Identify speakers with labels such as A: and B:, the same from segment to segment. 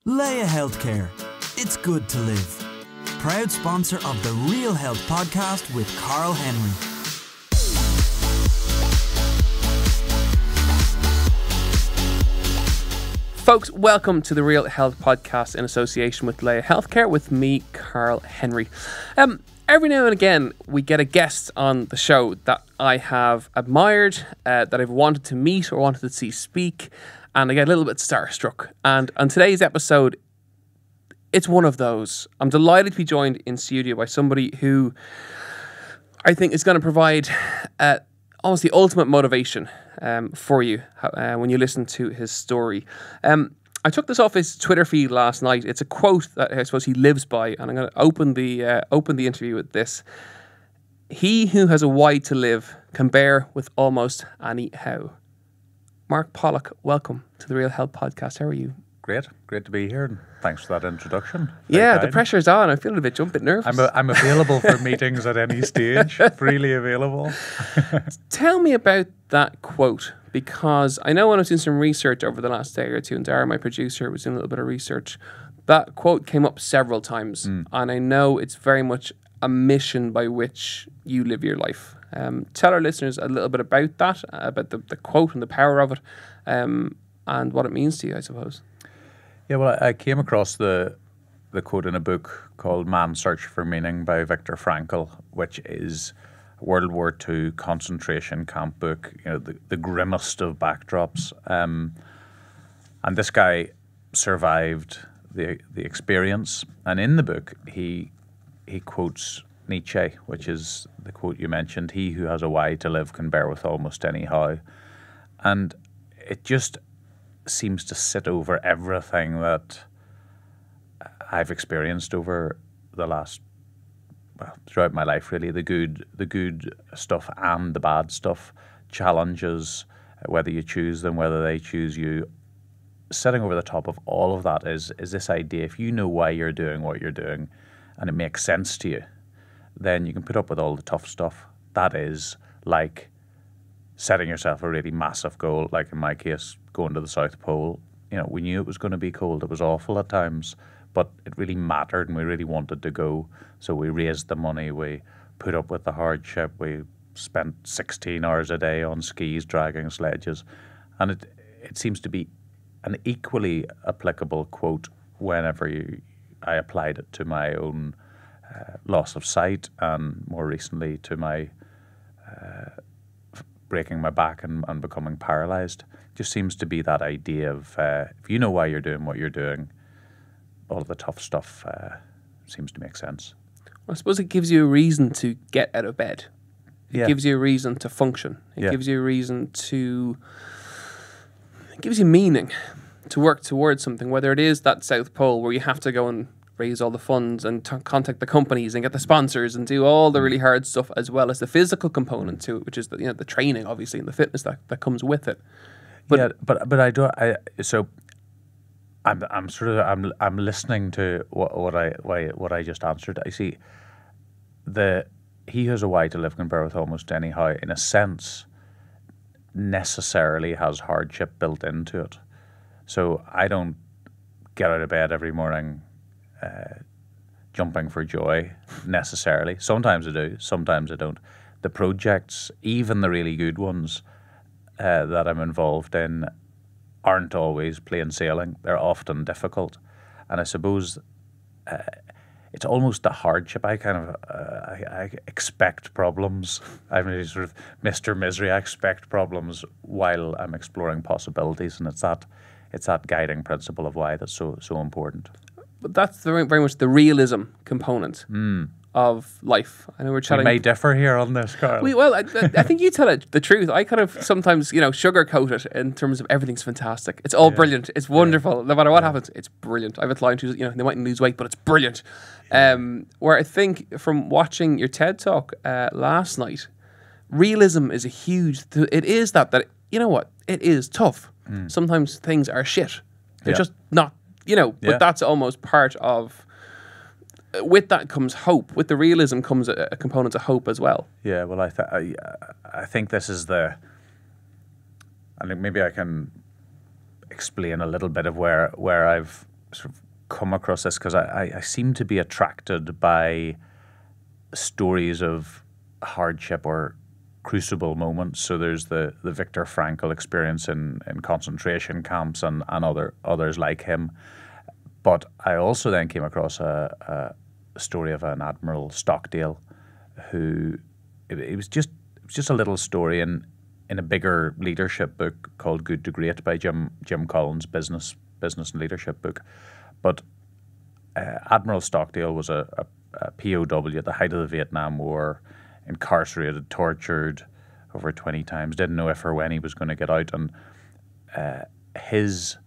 A: Leia Healthcare. It's good to live. Proud sponsor of the Real Health podcast with Carl Henry.
B: Folks, welcome to the Real Health podcast in association with Leia Healthcare with me, Carl Henry. Every now and again, we get a guest on the show that I have admired, that I've wanted to meet or wanted to see speak, and I get a little bit starstruck. And on today's episode, it's one of those. I'm delighted to be joined in studio by somebody who I think is going to provide almost the ultimate motivation for you when you listen to his story. I took this off his Twitter feed last night. It's a quote that I suppose he lives by, and I'm going to open the interview with this. He who has a why to live can bear with almost any how. Mark Pollock, welcome to the Real Health podcast. How are you?
C: Great to be here, and thanks for that introduction.
B: Yeah, the pressure's on. I'm feeling a bit nervous.
C: I'm available for meetings at any stage, freely available.
B: Tell me about that quote, because I know when I was doing some research over the last day or two, and Dara, my producer, was doing a little bit of research, that quote came up several times, and I know it's very much a mission by which you live your life. Tell our listeners a little bit about that, about the quote and the power of it, and what it means to you, I suppose.
C: Yeah, well, I came across the quote in a book called Man's Search for Meaning by Viktor Frankl, which is a World War II concentration camp book, you know, the grimmest of backdrops. And this guy survived the experience. And in the book, he quotes Nietzsche, which is the quote you mentioned, "He who has a why to live can bear with almost any how." And it just seems to sit over everything that I've experienced over the last, throughout my life really, the good stuff and the bad stuff, challenges, whether you choose them, whether they choose you. Sitting over the top of all of that is this idea: if you know why you're doing what you're doing and it makes sense to you, then you can put up with all the tough stuff. That is like setting yourself a really massive goal, like in my case, going to the South Pole. You know, we knew it was going to be cold. It was awful at times, but it really mattered and we really wanted to go. So we raised the money, we put up with the hardship, we spent 16 hours a day on skis, dragging sledges. And it seems to be an equally applicable quote whenever I applied it to my own loss of sight, and more recently to my breaking my back and becoming paralyzed. Just seems to be that idea of if you know why you're doing what you're doing, all of the tough stuff seems to make sense.
B: Well, I suppose it gives you a reason to get out of bed. It gives you a reason to function. It gives you a reason to... It gives you meaning to work towards something, whether it is that South Pole where you have to go and raise all the funds and contact the companies and get the sponsors and do all the really hard stuff, as well as the physical component to it, which is the training, obviously, and the fitness that comes with it. But I'm listening to what I just answered. I see he who has a why to live can bear with almost any how, in a sense, necessarily has hardship built into it. So I don't get out of bed every morning jumping for joy necessarily. Sometimes I do, sometimes I don't. The projects, even the really good ones that I'm involved in, aren't always plain sailing. They're often difficult. And I suppose it's almost the hardship. I expect problems. I'm really sort of Mr. Misery. I expect problems while I'm exploring possibilities, and it's that guiding principle of why that's so important. But that's very much the realism component of life. I know we're chatting.
C: We may differ here on this, Carl.
B: I think you tell it the truth. I kind of sometimes, sugarcoat it in terms of everything's fantastic. It's all brilliant. It's wonderful. No matter what happens, it's brilliant. I have a client who's, they mightn't lose weight, but it's brilliant. Where I think from watching your TED Talk last night, realism is it is that you know what? It is tough. Sometimes things are shit. They're just not, but that's almost part of... With that comes hope. With the realism comes a component of hope as well.
C: Yeah, well, I think this is I think maybe I can explain a little bit of where I've sort of come across this because I seem to be attracted by stories of hardship or crucible moments. So there's the Viktor Frankl experience in concentration camps and others like him. But I also then came across a story of an Admiral Stockdale who it was just a little story in a bigger leadership book called Good to Great by Jim Collins, business and leadership book. But Admiral Stockdale was a POW at the height of the Vietnam War, incarcerated, tortured over 20 times, didn't know if or when he was going to get out, and his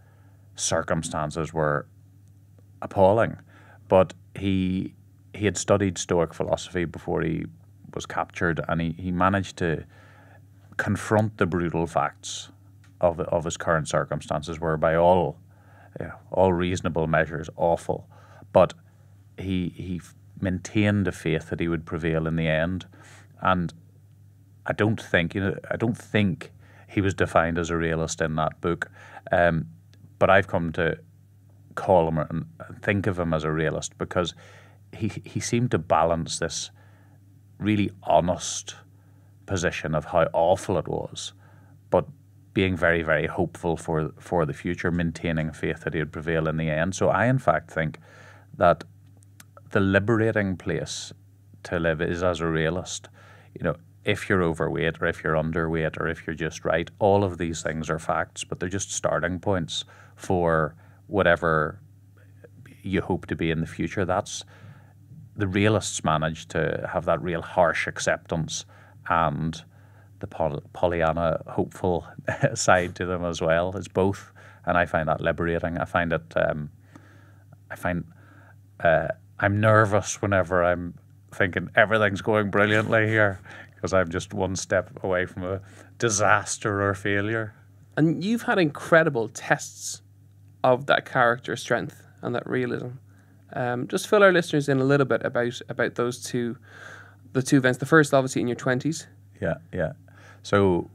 C: circumstances were appalling. But he had studied Stoic philosophy before he was captured, and he managed to confront the brutal facts of his current circumstances, were by all reasonable measures awful. But he maintained a faith that he would prevail in the end, and I don't think he was defined as a realist in that book, but I've come to call him and think of him as a realist because he seemed to balance this really honest position of how awful it was, but being very, very hopeful for the future, maintaining faith that he would prevail in the end. So I, in fact, think that the liberating place to live is as a realist. If you're overweight or if you're underweight or if you're just right, all of these things are facts, but they're just starting points for whatever you hope to be in the future. That's the realists manage to have that real harsh acceptance and the Pollyanna hopeful side to them as well. It's both, and I find that liberating. I find it. I'm nervous whenever I'm thinking everything's going brilliantly here, because I'm just one step away from a disaster or failure.
B: And you've had incredible tests of that character strength and that realism. Just fill our listeners in a little bit about the two events. The first, obviously, in your 20s.
C: Yeah. So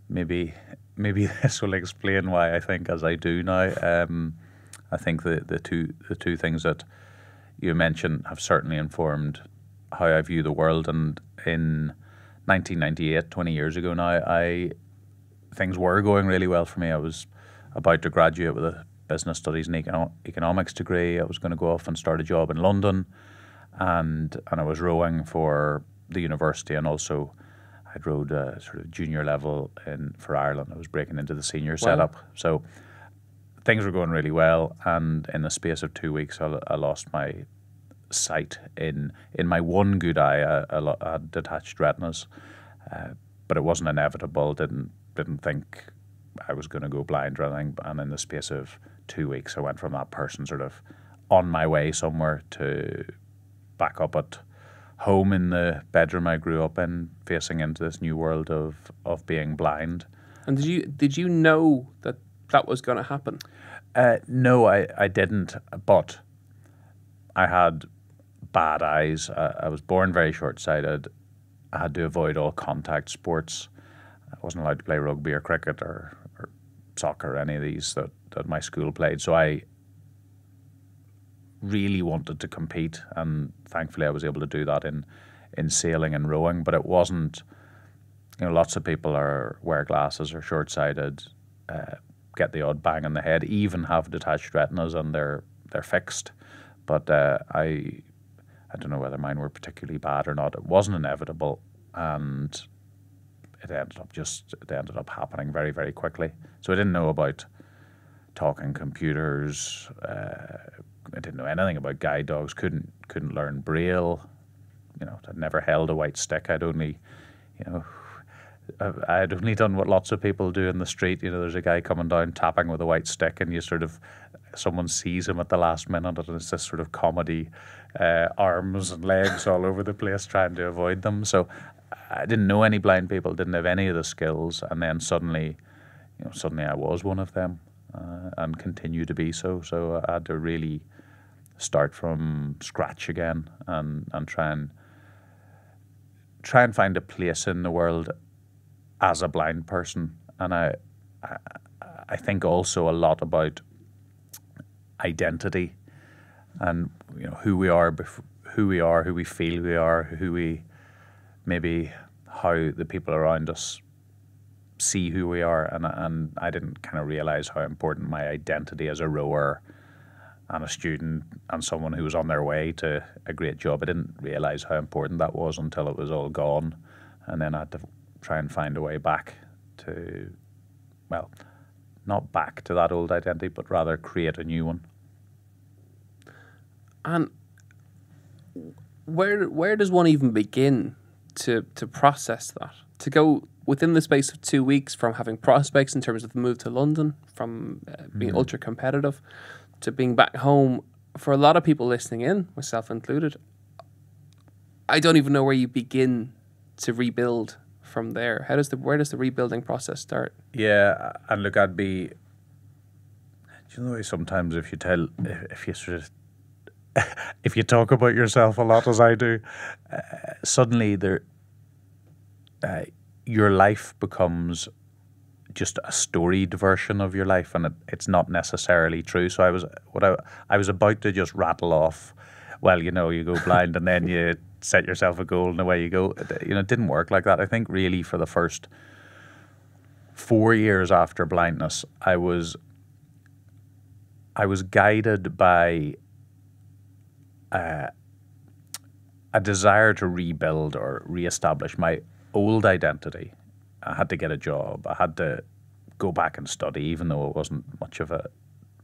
C: maybe this will explain why I think as I do now. I think the two things that you mentioned have certainly informed how I view the world. And in 1998, 20 years ago now, things were going really well for me. I was about to graduate with a business studies and economics degree. I was going to go off and start a job in London, and I was rowing for the university, and also I'd rowed a sort of junior level for Ireland. I was breaking into the senior setup. So things were going really well, and in the space of 2 weeks, I lost my sight in my one good eye. I had detached retinas, but it wasn't inevitable. Didn't think I was going to go blind or anything. And in the space of 2 weeks, I went from that person sort of on my way somewhere to back up at home in the bedroom I grew up in, facing into this new world of being blind.
B: And did you know that was going to happen?
C: No, I didn't. But I had bad eyes. I was born very short-sighted. I had to avoid all contact sports. I wasn't allowed to play rugby or cricket or soccer or any of these that my school played. So I really wanted to compete, and thankfully I was able to do that in sailing and rowing. But it wasn't, lots of people wear glasses, are short-sighted, get the odd bang on the head, even have detached retinas, and they're fixed. But I don't know whether mine were particularly bad or not. It wasn't inevitable, and it ended up happening very, very quickly. So I didn't know about talking computers. I didn't know anything about guide dogs. Couldn't learn Braille. I'd never held a white stick. I'd only done what lots of people do in the street. There's a guy coming down tapping with a white stick, and someone sees him at the last minute, and it's this sort of comedy, arms and legs all over the place trying to avoid them. So I didn't know any blind people, didn't have any of the skills, and then suddenly I was one of them, and continue to be so. So I had to really start from scratch again and try and find a place in the world as a blind person. And I think also a lot about identity, and who we are, who we feel we are, who we maybe how the people around us see who we are, and I didn't kind of realize how important my identity as a rower and a student and someone who was on their way to a great job. I didn't realize how important that was until it was all gone, and then I had to try and find a way back to, well, not back to that old identity, but rather create a new one.
B: And where does one even begin to process that? To go within the space of 2 weeks from having prospects in terms of the move to London, from being ultra competitive, to being back home. For a lot of people listening in, myself included, I don't even know where you begin to rebuild from there. Where does the rebuilding process start?
C: Yeah, and look, do you know, sometimes if you talk about yourself a lot, as I do, suddenly your life becomes just a storied version of your life, and it's not necessarily true. So I was about to just rattle off, well, you go blind and then you set yourself a goal and away you go. It didn't work like that. I think really for the first 4 years after blindness, I was guided by a desire to rebuild or reestablish my old identity. I had to get a job. I had to go back and study, even though I wasn't much of a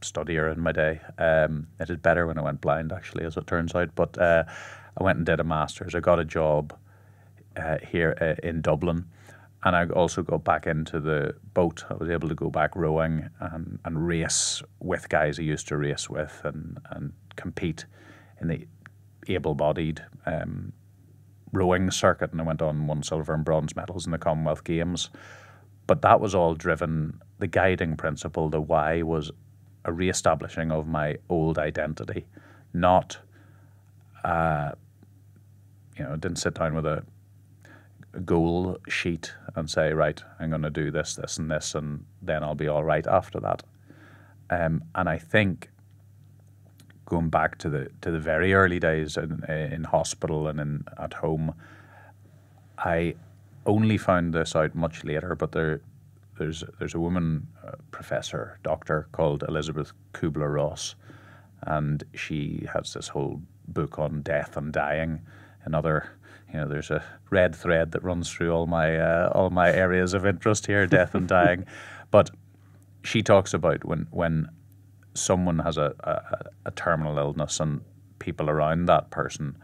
C: studier in my day. I did better when I went blind, actually, as it turns out. But I went and did a master's. I got a job here in Dublin, and I also got back into the boat. I was able to go back rowing and race with guys I used to race with and compete in the able-bodied rowing circuit, and I went on, won silver and bronze medals in the Commonwealth Games. But that was all driven, the guiding principle, the why, was a re-establishing of my old identity, not, didn't sit down with a goal sheet and say, right, I'm going to do this, this and this, and then I'll be all right after that. And I think going back to the very early days in hospital and at home, I only found this out much later, but there's a woman, professor, doctor called Elizabeth Kubler-Ross, and she has this whole book on death and dying. There's a red thread that runs through all my areas of interest here, death and dying. But she talks about when someone has a terminal illness and people around that person,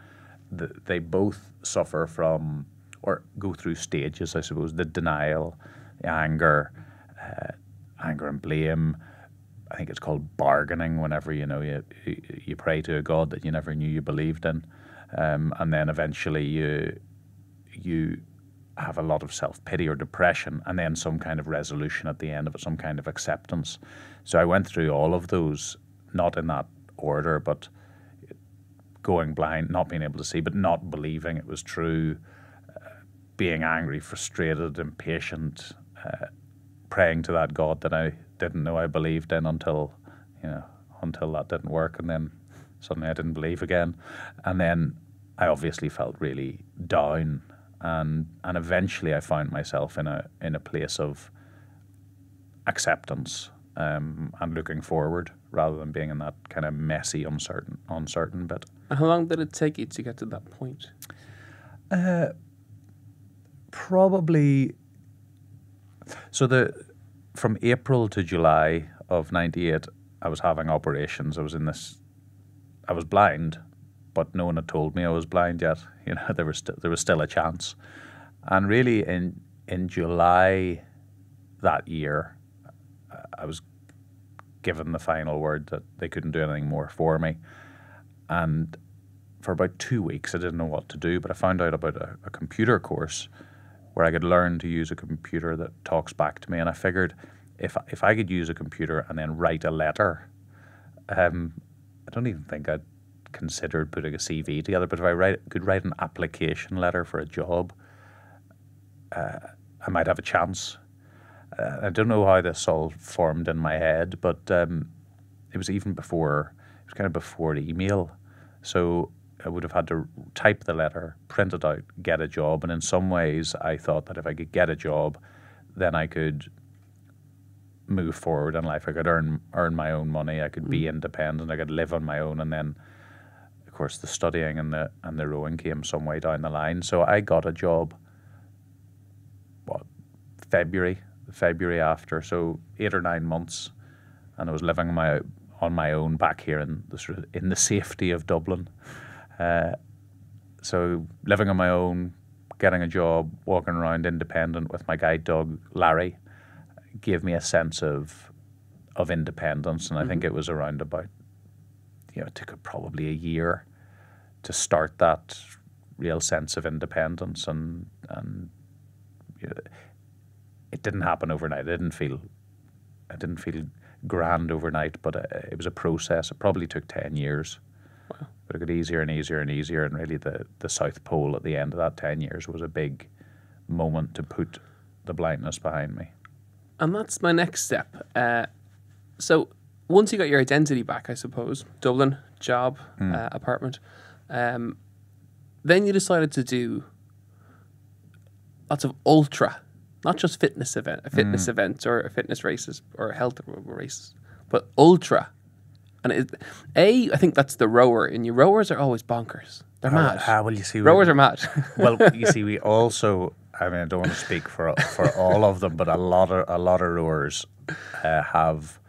C: they both suffer from or go through stages, I suppose, the denial, the anger and blame. I think it's called bargaining, whenever you pray to a God that you never knew you believed in, and then eventually you have a lot of self-pity or depression, and then some kind of resolution at the end of it, some kind of acceptance. So I went through all of those, not in that order, but going blind, not being able to see, but not believing it was true, being angry, frustrated, impatient, praying to that God that I didn't know I believed in until that didn't work, and then suddenly I didn't believe again. And then I obviously felt really down, and eventually I found myself in a place of acceptance and looking forward, rather than being in that kind of messy, uncertain bit.
B: And how long did it take you to get to that point?
C: Probably. So from April to July of '98, I was having operations. I was blind, but no one had told me I was blind yet. There was still a chance. And really, in July that year, I was given the final word that they couldn't do anything more for me. And for about 2 weeks, I didn't know what to do, but I found out about a computer course where I could learn to use a computer that talks back to me. And I figured if I could use a computer and then write a letter, I don't even think I'd considered putting a CV together, but if I could write an application letter for a job, I might have a chance. I don't know how this all formed in my head, but it was even before, it was kind of before the email. So I would have had to type the letter, print it out, get a job. And in some ways, I thought that if I could get a job, then I could move forward in life. I could earn my own money. I could be independent. I could live on my own. And then, of course, the studying and the rowing came some way down the line. So I got a job, February after, so 8 or 9 months, and I was living on my own back here in the safety of Dublin. So living on my own, getting a job, walking around independent with my guide dog Larry, gave me a sense of independence, and I think it was around about, it took probably a year to start that real sense of independence, and it didn't happen overnight. I didn't feel grand overnight, but it was a process. It probably took 10 years. Wow. But it got easier and easier and easier, and really the South Pole at the end of that 10 years was a big moment to put the blindness behind me.
B: And that's my next step. So once you got your identity back, I suppose, Dublin, job, apartment, then you decided to do lots of ultra, not just fitness events or fitness races or health races, but ultra. And I think that's the rower in you. Rowers are always bonkers. They're mad.
C: Well, you see,
B: rowers are mad.
C: Well, you see, we also, I mean, I don't want to speak for all of them, but a lot of rowers have,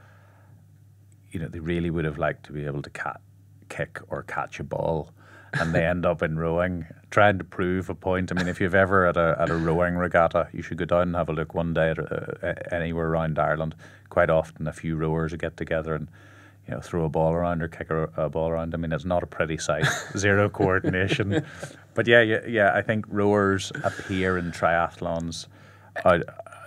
C: they really would have liked to be able to kick or catch a ball, and they end up in rowing trying to prove a point. I mean, if you've ever at a rowing regatta, you should go down and have a look one day at anywhere around Ireland. Quite often, a few rowers get together and throw a ball around or kick a ball around. I mean, it's not a pretty sight. Zero coordination. But yeah. I think rowers appear in triathlons.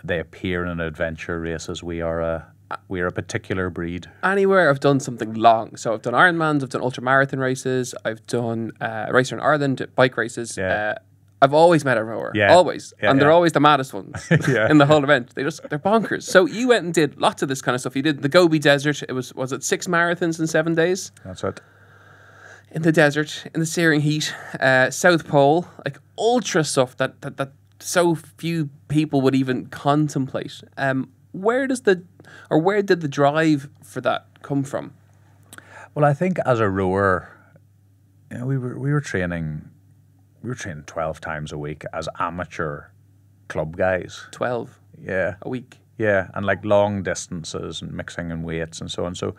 C: They appear in adventure races. We are a particular breed.
B: Anywhere I've done something long. So I've done Ironmans, I've done ultramarathon races, I've done Racer in Ireland, bike races.
C: Yeah.
B: I've always met a rower, always, and they're always the maddest ones in the whole event. They're bonkers. So you went and did lots of this kind of stuff. You did the Gobi Desert. It was it 6 marathons in 7 days?
C: That's it.
B: In the desert, in the searing heat, South Pole, like ultra stuff that so few people would even contemplate. Where did the drive for that come from?
C: Well, I think as a rower, we were training. We were training 12 times a week as amateur club guys.
B: 12?
C: Yeah.
B: A week?
C: Yeah, and like long distances and mixing in weights and so on. So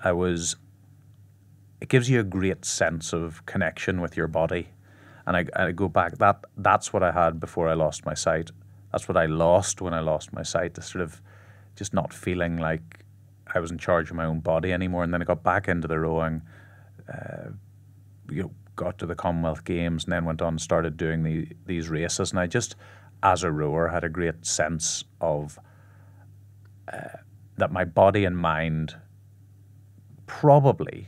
C: it gives you a great sense of connection with your body. And I go back, that's what I had before I lost my sight. That's what I lost when I lost my sight, the sort of just not feeling like I was in charge of my own body anymore. And then I got back into the rowing, got to the Commonwealth Games, and then went on and started doing these races. And I just, as a rower, had a great sense of that my body and mind probably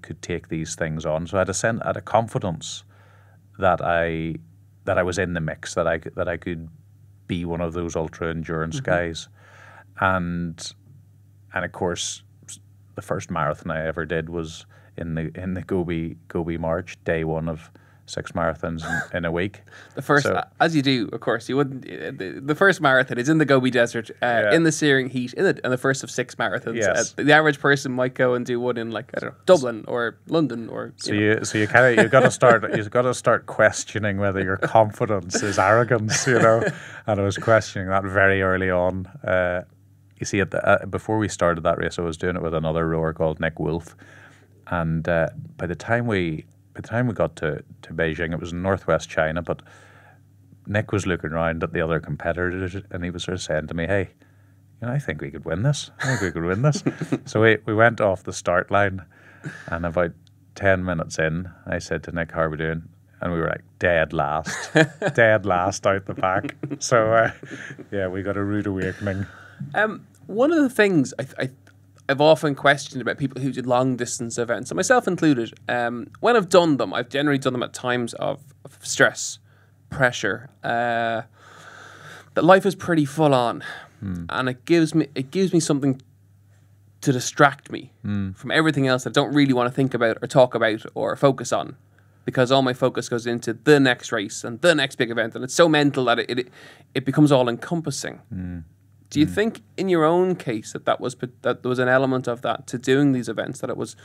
C: could take these things on. So I had a confidence that I was in the mix, that I could be one of those ultra endurance guys. And of course, the first marathon I ever did was in the Gobi March, day one of 6 marathons in a week. The first,
B: as you do, of course, you wouldn't. The first marathon is in the Gobi Desert, in the searing heat, and the first of 6 marathons.
C: Yes.
B: The average person might go and do one in Dublin or London or.
C: You've got to start questioning whether your confidence is arrogance, And I was questioning that very early on. You see, before we started that race, I was doing it with another rower called Nick Wolf. And by the time we got to Beijing, it was in northwest China, but Nick was looking around at the other competitors and he was sort of saying to me, hey, I think we could win this. So we went off the start line, and about 10 minutes in, I said to Nick, how are we doing? And we were like dead last out the pack. So we got a rude awakening.
B: One of the things I've often questioned about people who did long distance events, and myself included, when I've done them, I've generally done them at times of stress, pressure, that life is pretty full on, and it gives me something to distract me from everything else I don't really want to think about or talk about or focus on, because all my focus goes into the next race and the next big event, and it's so mental that it becomes all encompassing. Do you think in your own case that there was an element of that to doing these events, that it was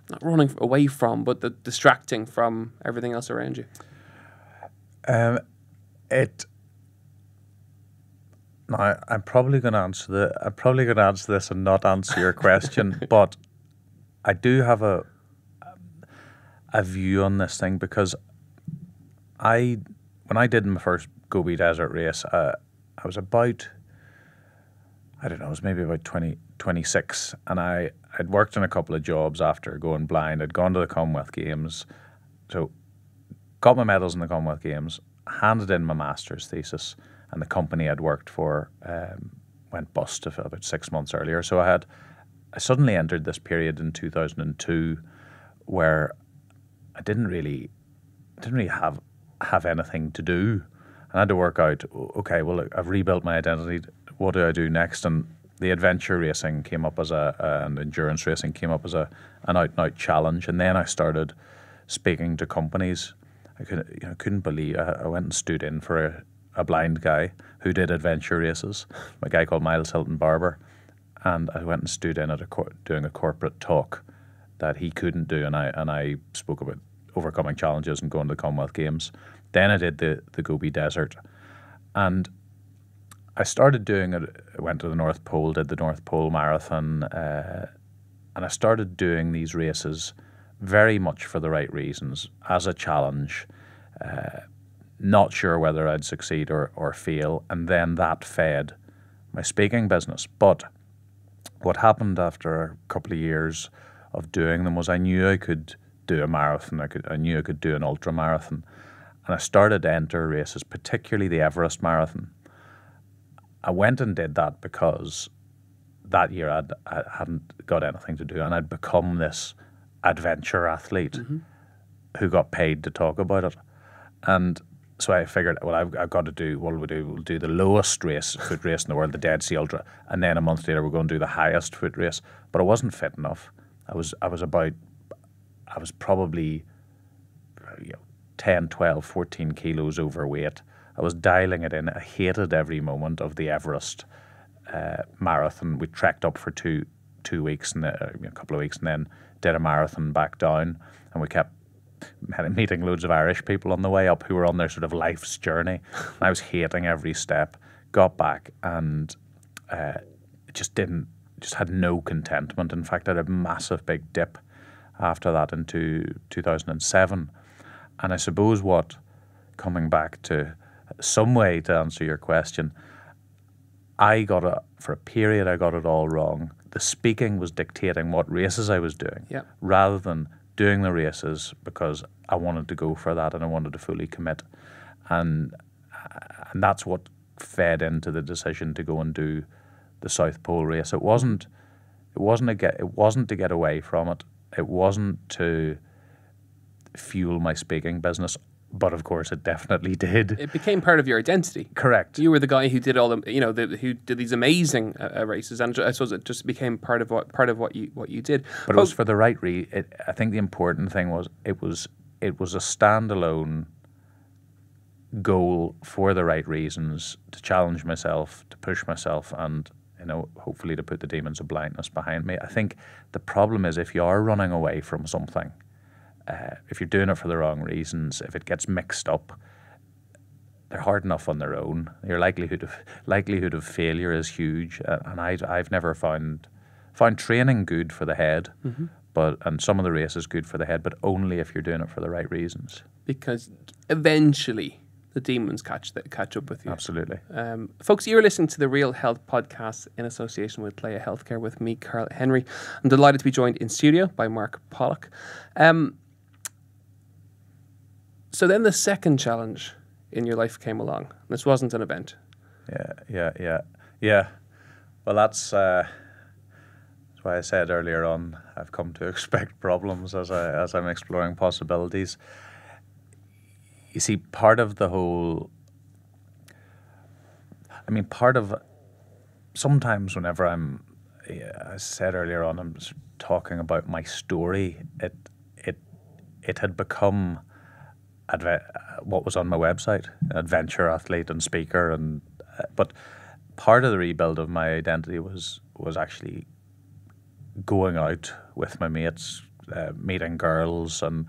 B: not running away from, but the distracting from everything else around you?
C: Now, I'm probably going to answer this and not answer your question, but I do have a view on this thing, because when I did my first Gobi Desert race, I was about, I don't know, it was maybe about 26, and I'd worked in a couple of jobs after going blind. I'd gone to the Commonwealth Games, so got my medals in the Commonwealth Games, handed in my master's thesis, and the company I'd worked for went bust about 6 months earlier. So I suddenly entered this period in 2002 where I didn't really have anything to do. And I had to work out, okay, well, look, I've rebuilt my identity. What do I do next? And the adventure racing came up as and endurance racing came up as an out-and-out challenge. And then I started speaking to companies. I couldn't believe I went and stood in for a blind guy who did adventure races, a guy called Miles Hilton Barber, and I went and stood in at doing a corporate talk that he couldn't do, and I spoke about overcoming challenges and going to the Commonwealth Games. Then I did the Gobi Desert, and I started doing it. I went to the North Pole, did the North Pole Marathon, and I started doing these races very much for the right reasons, as a challenge. Not sure whether I'd succeed or fail, and then that fed my speaking business. But what happened after a couple of years of doing them was I knew I could do a marathon. I knew I could do an ultra marathon, and I started to enter races, particularly the Everest Marathon. I went and did that because that year I hadn't got anything to do, and I'd become this adventure athlete who got paid to talk about it. And so I figured, well, I've got to do, what will we do? We'll do the lowest foot race in the world, the Dead Sea Ultra, and then a month later we're going to do the highest foot race. But I wasn't fit enough. I was probably 10, 12, 14 kilos overweight. I was dialing it in. I hated every moment of the Everest marathon. We trekked up for two weeks, and a couple of weeks, and then did a marathon back down, and we kept meeting loads of Irish people on the way up who were on their sort of life's journey. And I was hating every step. Got back and just had no contentment. In fact, I had a massive big dip after that into 2007. And I suppose coming back to some way to answer your question, for a period I got it all wrong. The speaking was dictating what races I was doing, rather than doing the races because I wanted to go for that and I wanted to fully commit, and that's what fed into the decision to go and do the South Pole race. It wasn't to get away from it. It wasn't to fuel my speaking business, but of course it definitely did. It
B: became part of your identity.
C: Correct.
B: You were the guy who did all the, who did these amazing races, and I suppose it just became part of what you did.
C: But it was for the right reason. I think the important thing was it was a standalone goal for the right reasons, to challenge myself, to push myself, and hopefully to put the demons of blindness behind me. I think the problem is if you are running away from something, if you're doing it for the wrong reasons, if it gets mixed up, they're hard enough on their own. Your likelihood of failure is huge, and I've never found training good for the head, and some of the races good for the head, but only if you're doing it for the right reasons.
B: Because eventually the demons catch up with you.
C: Absolutely.
B: Folks, you're listening to the Real Health Podcast in association with Laya Healthcare with me, Carl Henry. I'm delighted to be joined in studio by Mark Pollock. So then the second challenge in your life came along. This wasn't an event.
C: Yeah. Well, that's why I said earlier on, I've come to expect problems as I'm exploring possibilities. You see, sometimes whenever I'm as I said earlier on, I'm talking about my story. It had become what was on my website, adventure athlete and speaker, and but part of the rebuild of my identity was actually going out with my mates, meeting girls, and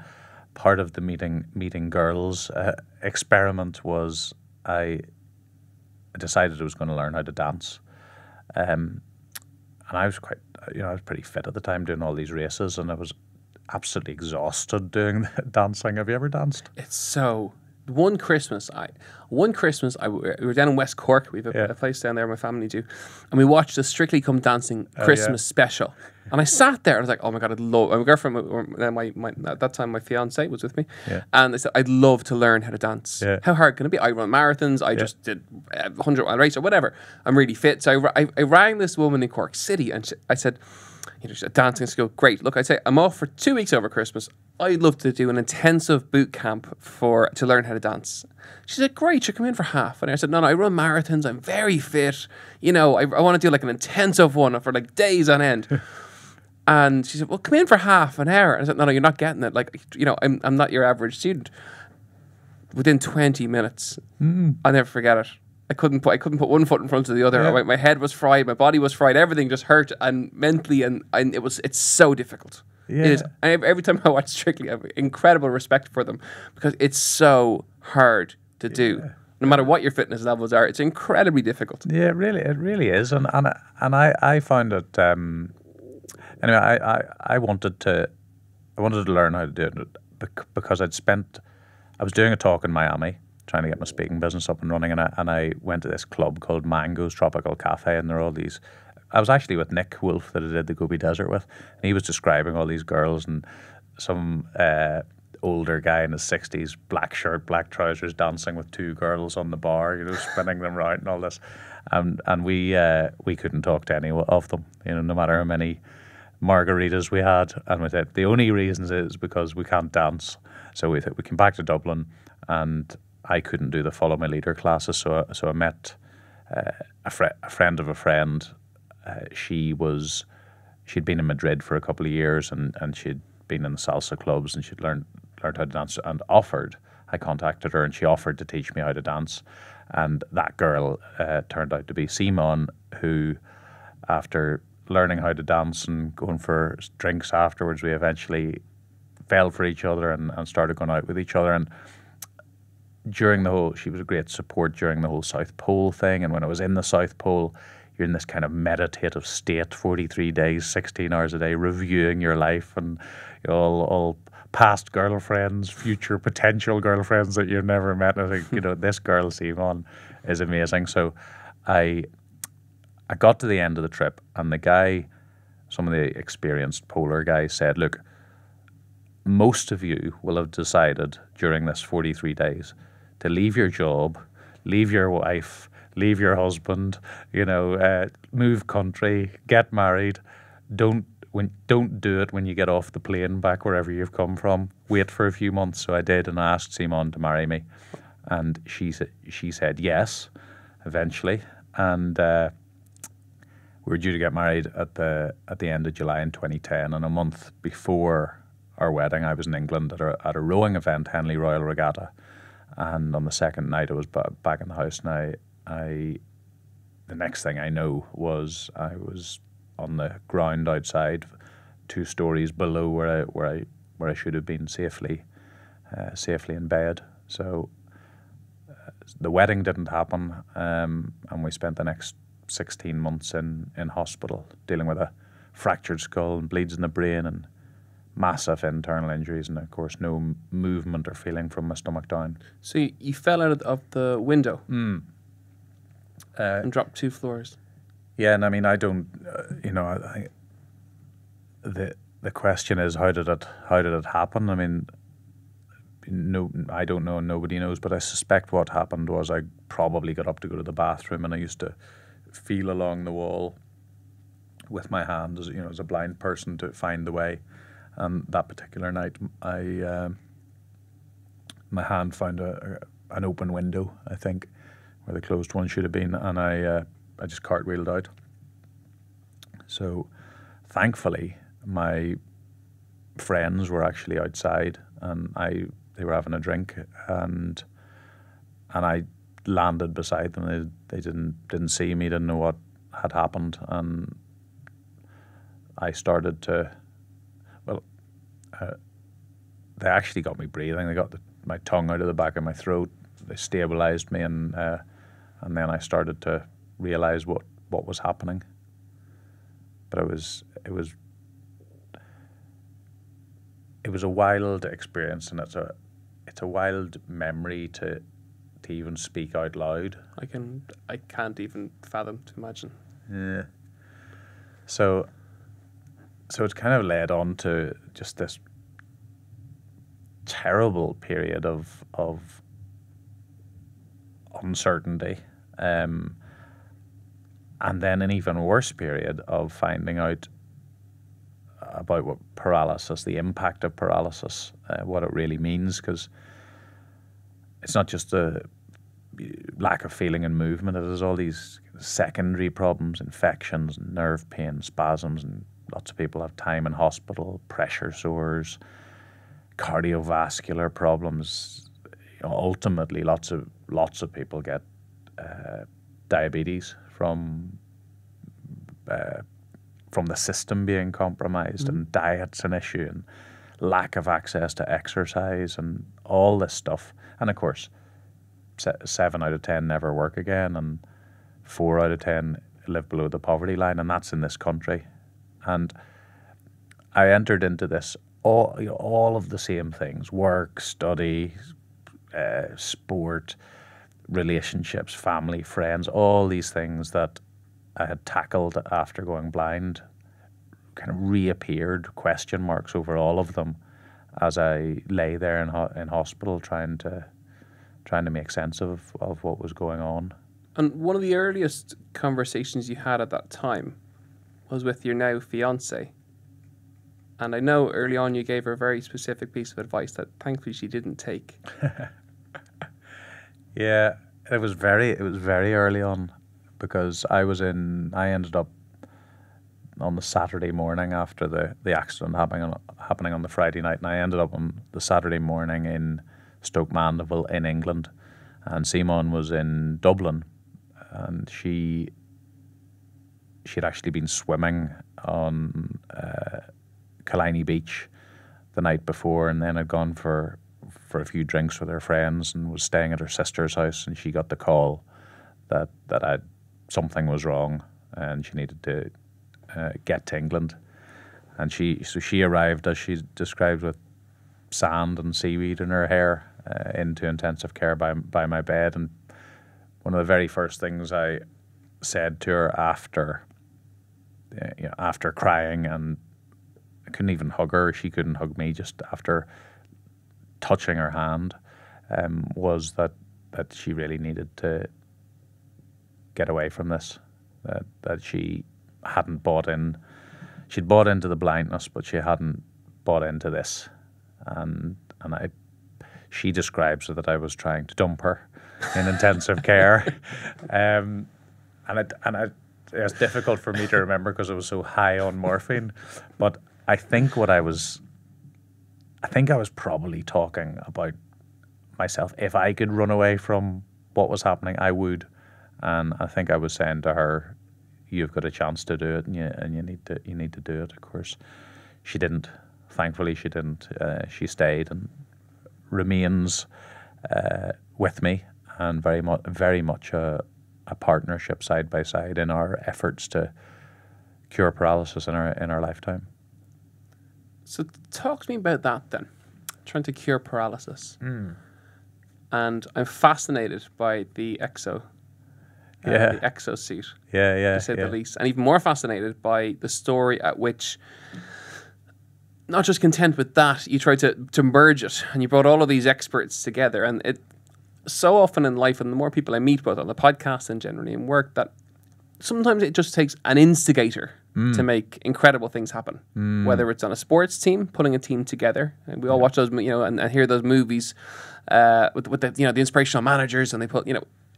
C: part of the meeting girls experiment was I decided I was going to learn how to dance, and I was quite, I was pretty fit at the time doing all these races, and I was absolutely exhausted doing dancing. Have you ever danced?
B: It's so. One Christmas, we were down in West Cork. We have a place down there my family do, and we watched the Strictly Come Dancing Christmas special. And I sat there and I was like, "Oh my god, I'd love." My girlfriend, my at that time my fiance was with me, and I said, "I'd love to learn how to dance. How hard can it be? I run marathons. I just did 100-mile race or whatever. I'm really fit." So I rang this woman in Cork City, and I said, she's a dancing school. Great. Look, I'd say I'm off for 2 weeks over Christmas. I'd love to do an intensive boot camp to learn how to dance. She said, great, you come in for half. And I said, no, I run marathons. I'm very fit. I want to do like an intensive one for like days on end. And she said, well, come in for half an hour. And I said, no, you're not getting it. Like, I'm not your average student. Within 20 minutes, I'll never forget it. I couldn't put one foot in front of the other.
C: Yeah.
B: My head was fried, my body was fried, everything just hurt, and mentally, and it's so difficult.
C: Yeah.
B: It is. And every time I watch Strictly, I have incredible respect for them because it's so hard to do. No matter what your fitness levels are, it's incredibly difficult.
C: Yeah, it really is, and I found it. Anyway, I wanted to learn how to do it because I was doing a talk in Miami, trying to get my speaking business up and running, and I went to this club called Mango's Tropical Cafe, and there are all these. I was actually with Nick Wolf that I did the Gobi Desert with, and he was describing all these girls and some older guy in his 60s, black shirt, black trousers, dancing with two girls on the bar, spinning them round and all this, and we couldn't talk to any of them, no matter how many margaritas we had, and we said the only reason is because we can't dance. So we came back to Dublin, and I couldn't do the Follow My Leader classes, so I met a friend of a friend. She'd been in Madrid for a couple of years, and she'd been in the salsa clubs, and she'd learned how to dance, and I contacted her, and she offered to teach me how to dance. And that girl turned out to be Simone, who, after learning how to dance and going for drinks afterwards, we eventually fell for each other and started going out with each other. And she was a great support during the whole South Pole thing. And when I was in the South Pole, you're in this kind of meditative state, 43 days, 16 hours a day, reviewing your life, and all past girlfriends, future potential girlfriends that you've never met. And I think, this girl, Simone, is amazing. So I got to the end of the trip, and the guy, some of the experienced polar guys, said, look, most of you will have decided during this 43 days to leave your job, leave your wife, leave your husband, move country, get married. Don't do it when you get off the plane back wherever you've come from. Wait for a few months. So I did, and I asked Simone to marry me, and she said yes, eventually, and we were due to get married at the end of July in 2010, and a month before our wedding, I was in England at a rowing event, Henley Royal Regatta, and on the second night I was back in the house, and the next thing I know was I was on the ground outside, 2 stories below where I should have been safely in bed. So the wedding didn't happen, and we spent the next 16 months in hospital dealing with a fractured skull and bleeds in the brain and massive internal injuries, and of course no movement or feeling from my stomach down.
B: So you fell out of the window and dropped 2 floors.
C: Yeah, and I mean, I don't, the question is, how did it happen? I mean, no, I don't know, nobody knows, but I suspect what happened was I probably got up to go to the bathroom, and I used to feel along the wall with my hand, as a blind person, to find the way. And that particular night, my hand found an open window, I think, where the closed one should have been, and I just cartwheeled out. So thankfully, my friends were actually outside, and they were having a drink, and I landed beside them. They didn't see me, didn't know what had happened, and I started to, they actually got me breathing. They got my tongue out of the back of my throat. They stabilized me, and then I started to realize what was happening. But it was a wild experience, and it's a wild memory to even speak out loud.
B: I can't even fathom to imagine.
C: Yeah. So it's kind of led on to just this terrible period of uncertainty, and then an even worse period of finding out about what paralysis, the impact of paralysis, what it really means, because it's not just a lack of feeling and movement. It has all these secondary problems, infections, nerve pain, spasms, and lots of people have time in hospital, pressure sores, cardiovascular problems. Ultimately, lots of people get diabetes from the system being compromised, and diet's an issue, and lack of access to exercise, and all this stuff. And of course, 7 out of 10 never work again, and 4 out of 10 live below the poverty line, and that's in this country. And I entered into this all of the same things: work, study, sport, relationships, family, friends, all these things that I had tackled after going blind kind of reappeared, question marks over all of them, as I lay there in hospital trying to make sense of what was going on.
B: And one of the earliest conversations you had at that time was with your now fiancée. And I know early on you gave her a very specific piece of advice that thankfully she didn't take.
C: Yeah, it was very early on, because I ended up on the Saturday morning after the accident happening on the Friday night, and I ended up on the Saturday morning in Stoke Mandeville in England, and Simone was in Dublin, and she'd actually been swimming on Killiney Beach the night before, and then had gone for a few drinks with her friends, and was staying at her sister's house, and she got the call that something was wrong, and she needed to get to England. And she arrived, as she described, with sand and seaweed in her hair, into intensive care by my bed. And one of the very first things I said to her after crying, and I couldn't even hug her, she couldn't hug me, just after touching her hand, was that she really needed to get away from this, that she hadn't bought in. She'd bought into the blindness, but she hadn't bought into this. And she describes that I was trying to dump her in intensive care. And it's difficult for me to remember because I was so high on morphine. But I think I was probably talking about myself. If I could run away from what was happening, I would. And I think I was saying to her, "You've got a chance to do it, and you need to do it." Of course, she didn't. Thankfully, she didn't. She stayed and remains with me, and very much a partnership side by side in our efforts to cure paralysis in our lifetime.
B: So talk to me about that then, trying to cure paralysis. And I'm fascinated by the exo. The exo suit, to say the least, and even more fascinated by the story at which, not just content with that, you tried to merge it, and you brought all of these experts together. And it so often in life, and the more people I meet, both on the podcast and generally in work, that sometimes it just takes an instigator to make incredible things happen. Whether it's on a sports team, putting a team together, and we all watch those, and hear those movies with the the inspirational managers, and they put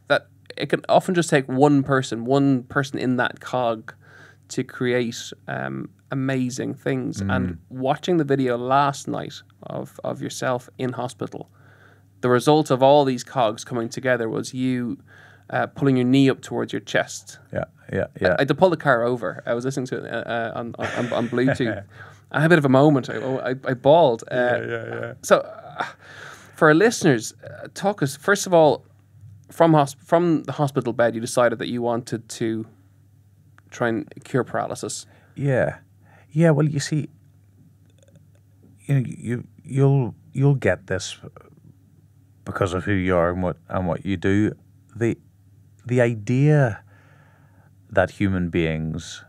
B: that it can often just take one person in that cog to create amazing things. And watching the video last night of yourself in hospital, the result of all these cogs coming together was you pulling your knee up towards your chest.
C: Yeah.
B: I had to pull the car over. I was listening to it on Bluetooth. I had a bit of a moment. I bawled. So, for our listeners, talk us, first of all, from the hospital bed, you decided that you wanted to try and cure paralysis.
C: Yeah. Well, you see, you'll get this because of who you are and what you do. The idea that human beings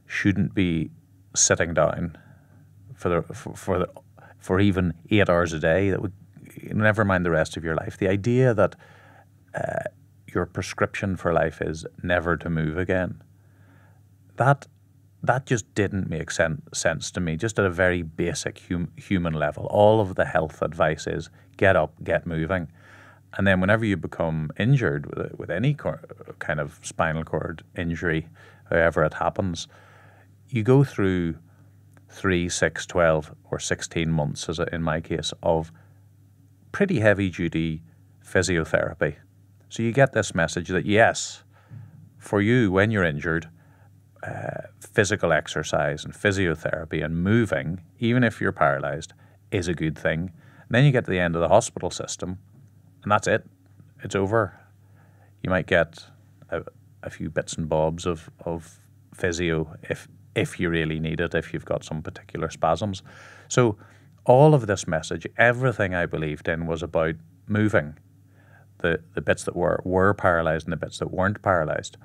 C: shouldn't be sitting down for even 8 hours a day, that would, never mind the rest of your life. The idea that your prescription for life is never to move again, that just didn't make sense to me, just at a very basic human level. All of the health advice is get up, get moving. And then whenever you become injured with any kind of spinal cord injury, however it happens, you go through 3, 6, 12 or 16 months, as in my case, of pretty heavy-duty physiotherapy. So you get this message that, yes, for you, when you're injured, physical exercise and physiotherapy and moving, even if you're paralyzed, is a good thing. And then you get to the end of the hospital system, and that's it. It's over. You might get a few bits and bobs of physio if you really need it, if you've got some particular spasms. So all of this message, everything I believed in was about moving. The bits that were paralyzed and the bits that weren't paralyzed.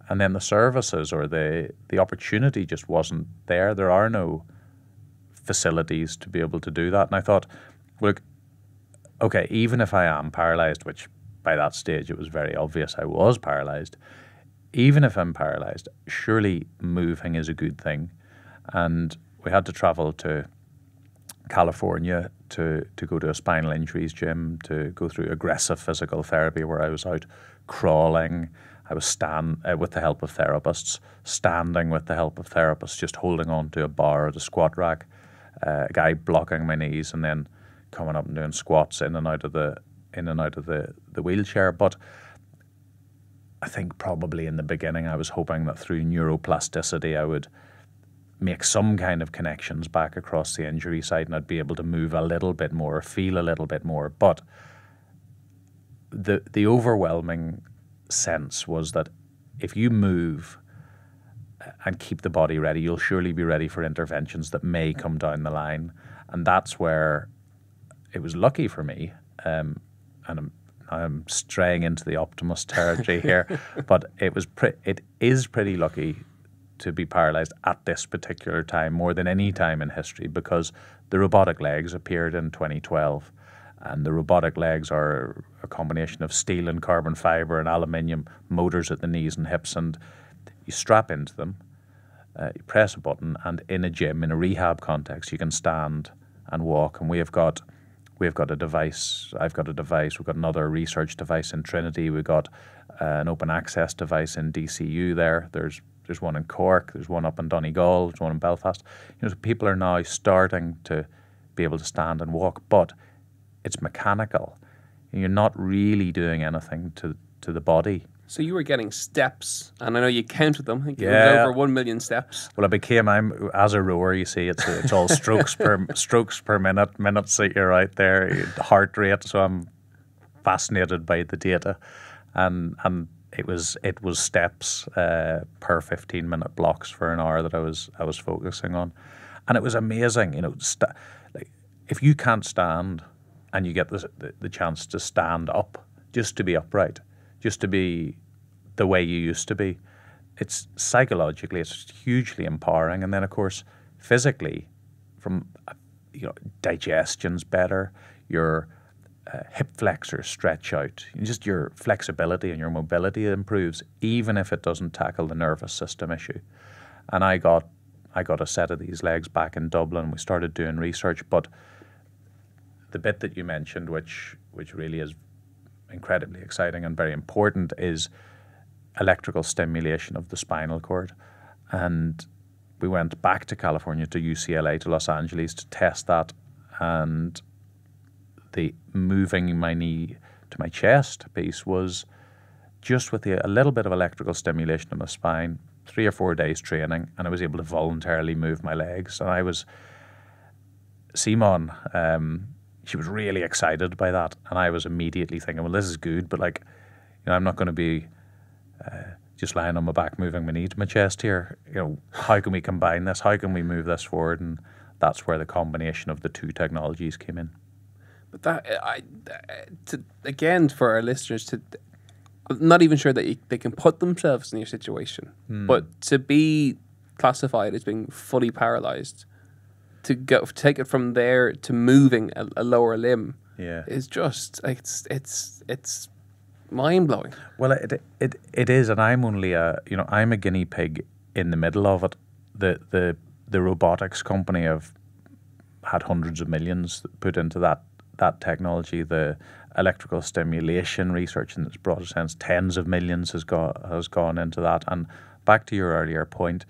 C: And then the services or the opportunity just wasn't there. There are no facilities to be able to do that. And I thought, look, okay, even if I am paralyzed, which by that stage it was very obvious I was paralyzed, even if I'm paralyzed, surely moving is a good thing. And we had to travel to California to go to a spinal injuries gym, to go through aggressive physical therapy where I was out crawling. I was with the help of therapists, standing with the help of therapists, just holding on to a bar or the squat rack, a guy blocking my knees, and then coming up and doing squats in and out of the wheelchair. But I think probably in the beginning I was hoping that through neuroplasticity I would make some kind of connections back across the injury site and I'd be able to move a little bit more, feel a little bit more. But the overwhelming sense was that if you move and keep the body ready, you'll surely be ready for interventions that may come down the line. And that's where it was lucky for me, and I'm straying into the optimist territory here, but it is pretty lucky to be paralyzed at this particular time, more than any time in history, because the robotic legs appeared in 2012. And the robotic legs are a combination of steel and carbon fibre and aluminium motors at the knees and hips, and you strap into them, you press a button, and in a gym, in a rehab context, you can stand and walk. And we've got a device, I've got a device, we've got another research device in Trinity, we've got an open access device in DCU there, there's one in Cork, there's one up in Donegal, there's one in Belfast. So people are now starting to be able to stand and walk, but it's mechanical. You're not really doing anything to the body.
B: So you were getting steps, and I know you counted them. I think it was over 1 million steps.
C: Well, I'm as a rower. You see, it's all strokes per minute, minutes that you're out there, heart rate. So I'm fascinated by the data, and it was steps per 15-minute blocks for an hour that I was focusing on, and it was amazing. Like if you can't stand, and you get the chance to stand up, just to be upright, just to be the way you used to be, it's psychologically, it's hugely empowering. And then, of course, physically, from digestion's better, your hip flexors stretch out, just your flexibility and your mobility improves, even if it doesn't tackle the nervous system issue. And I got a set of these legs back in Dublin. We started doing research, but the bit that you mentioned, which really is incredibly exciting and very important, is electrical stimulation of the spinal cord. And we went back to California, to UCLA, to Los Angeles to test that. And the moving my knee to my chest piece was just with a little bit of electrical stimulation in my spine, 3 or 4 days training, and I was able to voluntarily move my legs. And I was, Simon, she was really excited by that. And I was immediately thinking, well, this is good, but like, you know, I'm not going to be just lying on my back moving my knee to my chest here. You know, how can we combine this? How can we move this forward? And that's where the combination of the two technologies came in.
B: But again, for our listeners, I'm not even sure that they can put themselves in your situation, but to be classified as being fully paralyzed, to take it from there to moving a lower limb, is just it's mind blowing.
C: Well, it is, and I'm only I'm a guinea pig in the middle of it. The robotics company have had hundreds of millions put into that technology. The electrical stimulation research in its broader sense, tens of millions has gone into that. And back to your earlier point,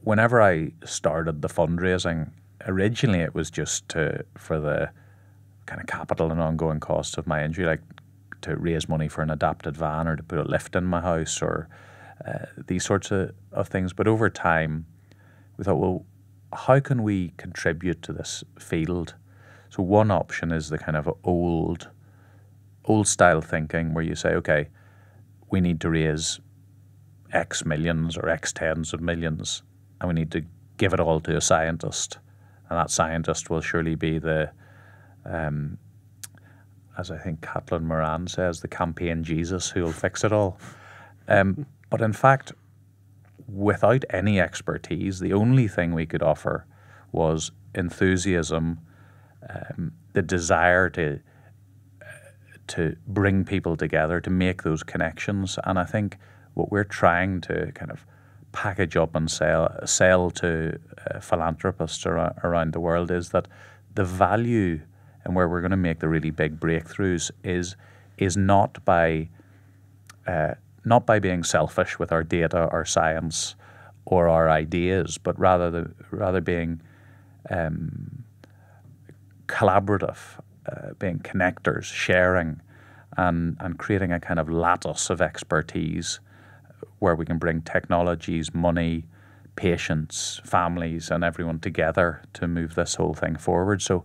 C: whenever I started the fundraising, originally it was just for the kind of capital and ongoing costs of my injury, like to raise money for an adapted van or to put a lift in my house or these sorts of things. But over time, we thought, well, how can we contribute to this field? So one option is the kind of old style thinking where you say, okay, we need to raise X millions or X tens of millions, and we need to give it all to a scientist. And that scientist will surely be the, as I think Caitlin Moran says, the campaign Jesus who will fix it all. But in fact, without any expertise, the only thing we could offer was enthusiasm, the desire to bring people together, to make those connections. And I think what we're trying to kind of package up and sell to philanthropists around the world is that the value and where we're going to make the really big breakthroughs is not by being selfish with our data, our science, or our ideas, but rather being collaborative, being connectors, sharing, and creating a kind of lattice of expertise where we can bring technologies, money, patients, families, and everyone together to move this whole thing forward. So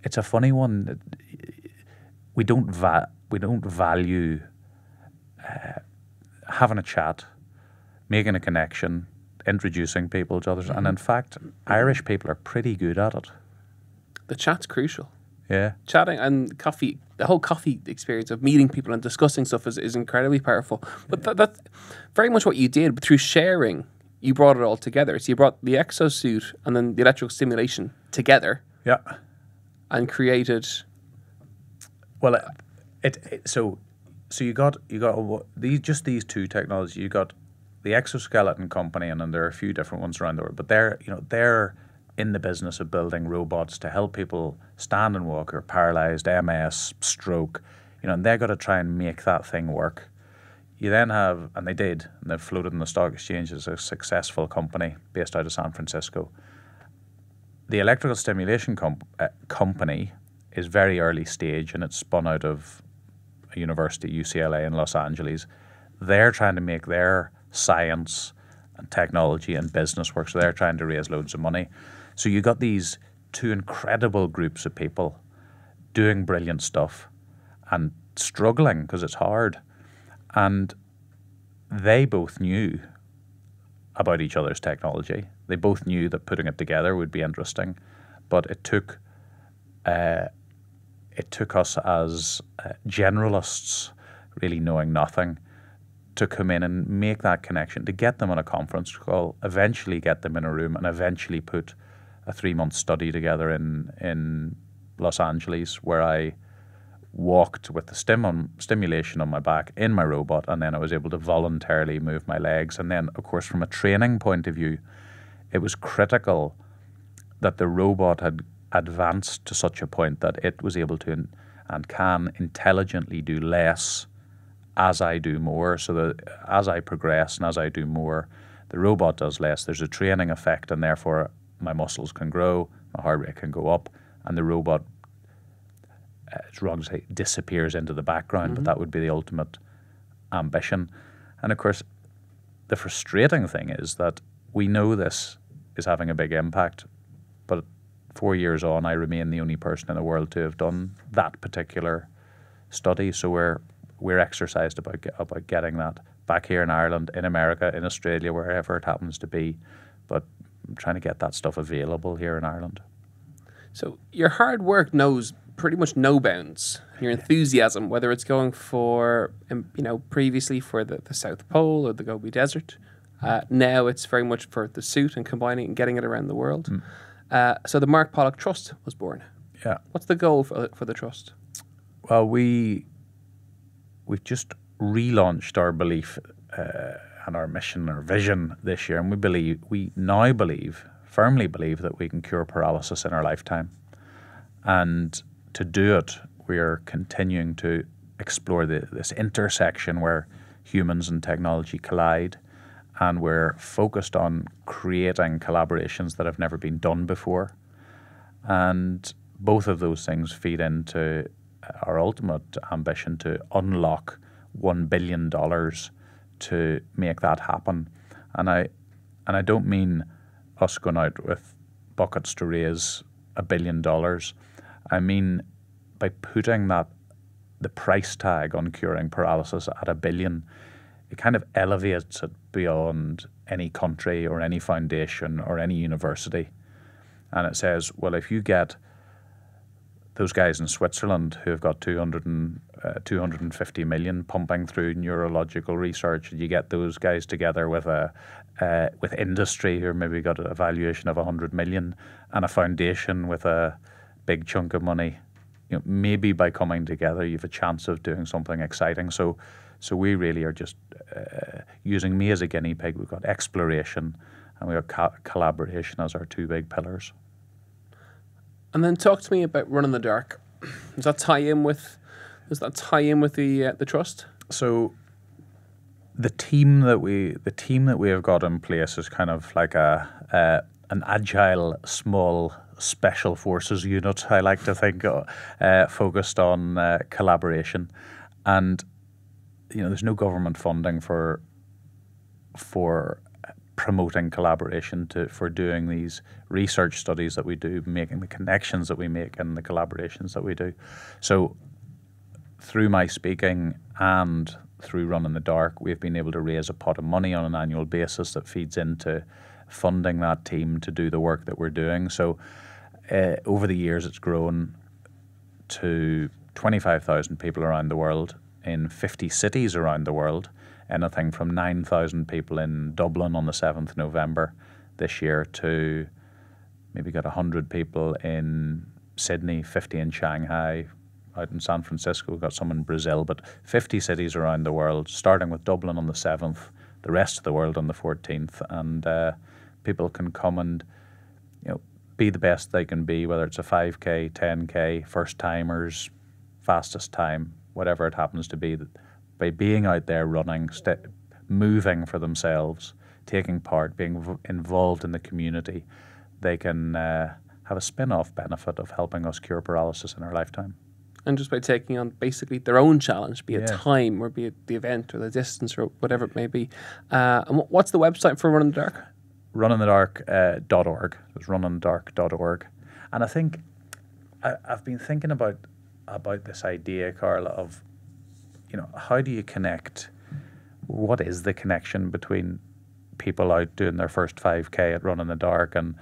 C: it's a funny one. We don't value having a chat, making a connection, introducing people to others. And in fact, Irish people are pretty good at it.
B: The chat's crucial.
C: Yeah.
B: Chatting and coffee, the whole coffee experience of meeting people and discussing stuff is incredibly powerful. But that's very much what you did. But through sharing, you brought it all together. So you brought the exosuit and then the electrical stimulation together.
C: Yeah.
B: And created.
C: Well, so you got these two technologies. You got the exoskeleton company, and then there are a few different ones around the world. But they're in the business of building robots to help people stand and walk who are paralyzed, MS, stroke, and they've got to try and make that thing work. You then have, and they did, and they've floated in the stock exchange as a successful company based out of San Francisco. The electrical stimulation company is very early stage, and it's spun out of a university, UCLA in Los Angeles. They're trying to make their science and technology and business work, so they're trying to raise loads of money. So you got these two incredible groups of people doing brilliant stuff and struggling because it's hard. And they both knew about each other's technology. They both knew that putting it together would be interesting, but it took us as generalists, really knowing nothing, to come in and make that connection, to get them on a conference call, eventually get them in a room, and eventually put a 3-month study together in Los Angeles, where I walked with the stimulation on my back in my robot, and then I was able to voluntarily move my legs. And then, of course, from a training point of view, it was critical that the robot had advanced to such a point that it was able to and can intelligently do less as I do more, so that as I progress and as I do more, The robot does less. There's a training effect, and therefore my muscles can grow, my heart rate can go up, and the robot, it's wrong to say, disappears into the background, but that would be the ultimate ambition. And of course, the frustrating thing is that we know this is having a big impact, but 4 years on, I remain the only person in the world to have done that particular study. So we're exercised about getting that back here in Ireland, in America, in Australia, wherever it happens to be. But I'm trying to get that stuff available here in Ireland.
B: So your hard work knows pretty much no bounds. Your enthusiasm, whether it's going for, previously for the South Pole or the Gobi Desert, now it's very much for the suit and combining and getting it around the world. So the Mark Pollock Trust was born.
C: Yeah.
B: What's the goal for the trust?
C: Well, we've just relaunched our belief and our mission, our vision this year, and we now firmly believe that we can cure paralysis in our lifetime. And to do it, we are continuing to explore this intersection where humans and technology collide, and we're focused on creating collaborations that have never been done before. And both of those things feed into our ultimate ambition to unlock $1 billion to make that happen. And I don't mean us going out with buckets to raise $1 billion. I mean by putting the price tag on curing paralysis at $1 billion, it kind of elevates it beyond any country or any foundation or any university. And it says, well, if you get those guys in Switzerland who have got 250 million pumping through neurological research, and you get those guys together with industry who maybe got a valuation of 100 million and a foundation with a big chunk of money, maybe by coming together you've a chance of doing something exciting. So we really are just using me as a guinea pig. We've got exploration and we've got collaboration as our two big pillars.
B: And then talk to me about Run in the Dark. Does that tie in with the trust? So
C: the team that we have got in place is kind of like an agile, small special forces unit, I like to think, focused on collaboration. And there's no government funding for promoting collaboration for doing these research studies that we do, making the connections that we make and the collaborations that we do. So through my speaking and through Run in the Dark, we've been able to raise a pot of money on an annual basis that feeds into funding that team to do the work that we're doing. So over the years, it's grown to 25,000 people around the world in 50 cities around the world, anything from 9,000 people in Dublin on the 7th November this year to maybe got 100 people in Sydney, 50 in Shanghai, out in San Francisco, we've got some in Brazil, but 50 cities around the world, starting with Dublin on the 7th, the rest of the world on the 14th, and people can come and be the best they can be, whether it's a 5K, 10K, first timers, fastest time, whatever it happens to be. By being out there running, moving for themselves, taking part, being involved in the community, they can have a spin-off benefit of helping us cure paralysis in our lifetime.
B: And just by taking on basically their own challenge, be it time or be it the event or the distance or whatever it may be. And what's the website for Run in the Dark?
C: runinthedark.org. It's runinthedark.org. And I think I've been thinking about this idea, Carl, of how do you connect? What is the connection between people out doing their first 5K at Run in the Dark and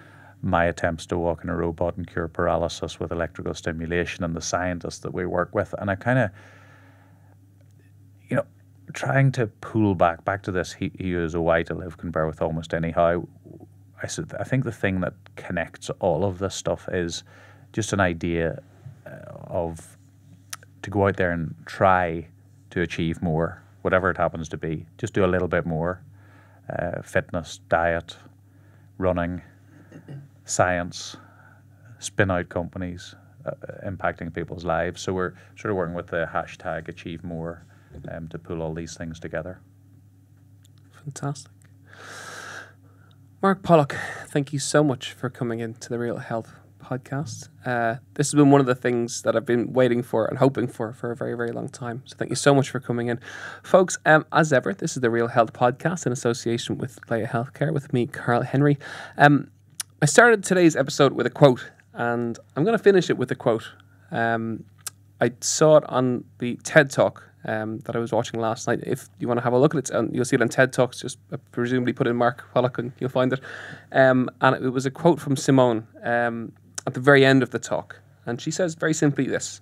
C: my attempts to walk in a robot and cure paralysis with electrical stimulation and the scientists that we work with? And I kind of, trying to pull back to this, he who is a way to live can bear with almost anyhow. I think the thing that connects all of this stuff is just an idea of to go out there and try to achieve more, whatever it happens to be. Just do a little bit more. Fitness, diet, running, science, spin out companies, impacting people's lives. So we're sort of working with the hashtag Achieve More to pull all these things together.
B: Fantastic. Mark Pollock, thank you so much for coming into the Real Health podcast. This has been one of the things that I've been waiting for and hoping for a very, very long time. So thank you so much for coming in. Folks, as ever, this is the Real Health podcast in association with Laya Healthcare with me, Carl Henry. I started today's episode with a quote, and I'm going to finish it with a quote. I saw it on the TED Talk that I was watching last night. If you want to have a look at it, you'll see it on TED Talks. Just presumably put in Mark Pollock and you'll find it. And it was a quote from Simone at the very end of the talk. And she says very simply this: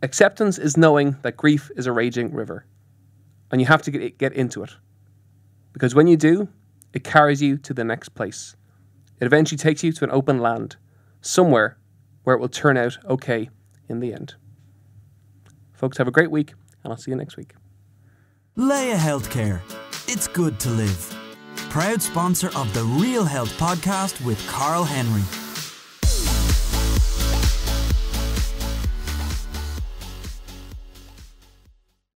B: acceptance is knowing that grief is a raging river. And you have to get into it. Because when you do, it carries you to the next place. It eventually takes you to an open land, somewhere where it will turn out okay in the end. Folks, have a great week, and I'll see you next week.
A: Laya Healthcare. It's good to live. Proud sponsor of the Real Health podcast with Carl Henry.